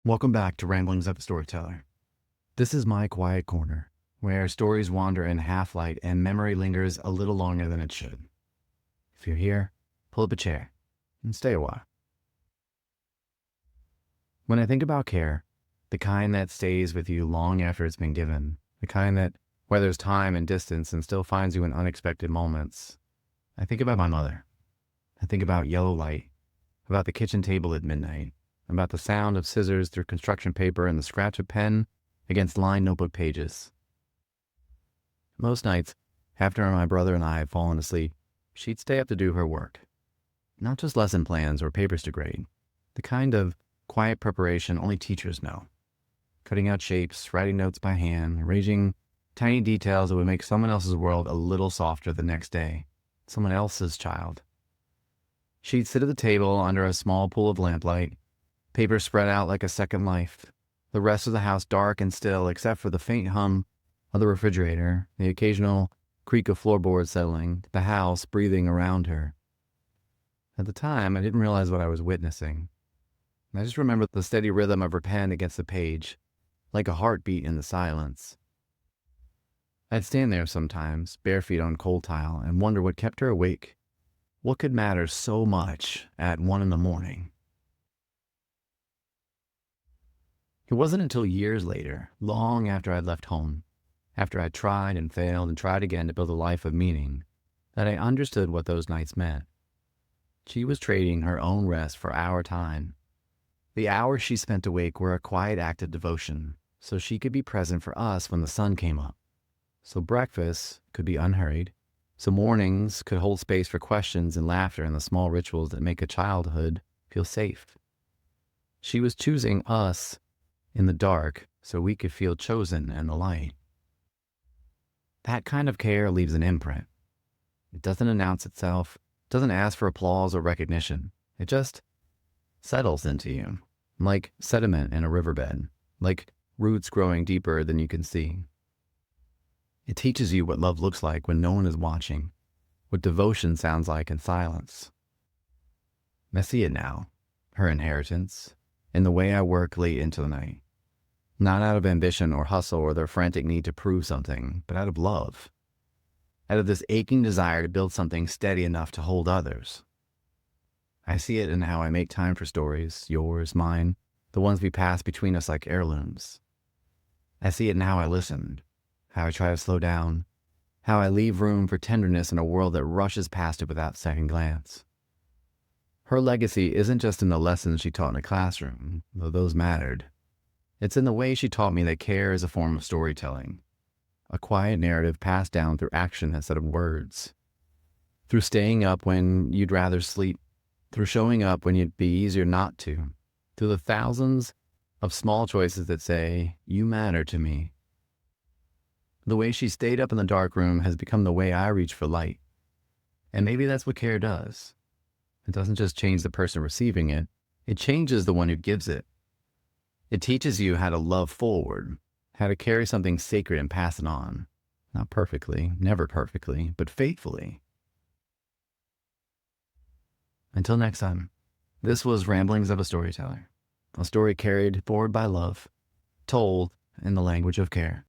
Welcome back to Ramblings of a Storyteller. This is my quiet corner, where stories wander in half-light and memory lingers a little longer than it should. If you're here, pull up a chair and stay a while. When I think about care, the kind that stays with you long after it's been given, the kind that weathers time and distance and still finds you in unexpected moments, I think about my mother. I think about yellow light, about the kitchen table at midnight, about the sound of scissors through construction paper and the scratch of pen against lined notebook pages. Most nights, after my brother and I had fallen asleep, she'd stay up to do her work. Not just lesson plans or papers to grade, the kind of quiet preparation only teachers know. Cutting out shapes, writing notes by hand, arranging tiny details that would make someone else's world a little softer the next day, someone else's child. She'd sit at the table under a small pool of lamplight, paper spread out like a second life, the rest of the house dark and still except for the faint hum of the refrigerator, the occasional creak of floorboards settling, the house breathing around her. At the time, I didn't realize what I was witnessing. I just remembered the steady rhythm of her pen against the page, like a heartbeat in the silence. I'd stand there sometimes, bare feet on cold tile, and wonder what kept her awake. What could matter so much at 1 a.m? It wasn't until years later, long after I'd left home, after I'd tried and failed and tried again to build a life of meaning, that I understood what those nights meant. She was trading her own rest for our time. The hours she spent awake were a quiet act of devotion, so she could be present for us when the sun came up. So breakfast could be unhurried, so mornings could hold space for questions and laughter and the small rituals that make a childhood feel safe. She was choosing us in the dark so we could feel chosen in the light. That kind of care leaves an imprint. It doesn't announce itself, doesn't ask for applause or recognition. It just settles into you, like sediment in a riverbed, like roots growing deeper than you can see. It teaches you what love looks like when no one is watching, what devotion sounds like in silence. I see it now, her inheritance, in the way I work late into the night. Not out of ambition or hustle or their frantic need to prove something, but out of love. Out of this aching desire to build something steady enough to hold others. I see it in how I make time for stories, yours, mine, the ones we pass between us like heirlooms. I see it in how I listen, how I try to slow down, how I leave room for tenderness in a world that rushes past it without second glance. Her legacy isn't just in the lessons she taught in a classroom, though those mattered. It's in the way she taught me that care is a form of storytelling, a quiet narrative passed down through action instead of words, through staying up when you'd rather sleep, through showing up when it'd be easier not to, through the thousands of small choices that say, "You matter to me." The way she stayed up in the dark room has become the way I reach for light. And maybe that's what care does. It doesn't just change the person receiving it, it changes the one who gives it. It teaches you how to love forward, how to carry something sacred and pass it on. Not perfectly, never perfectly, but faithfully. Until next time, this was Ramblings of a Storyteller, a story carried forward by love, told in the language of care.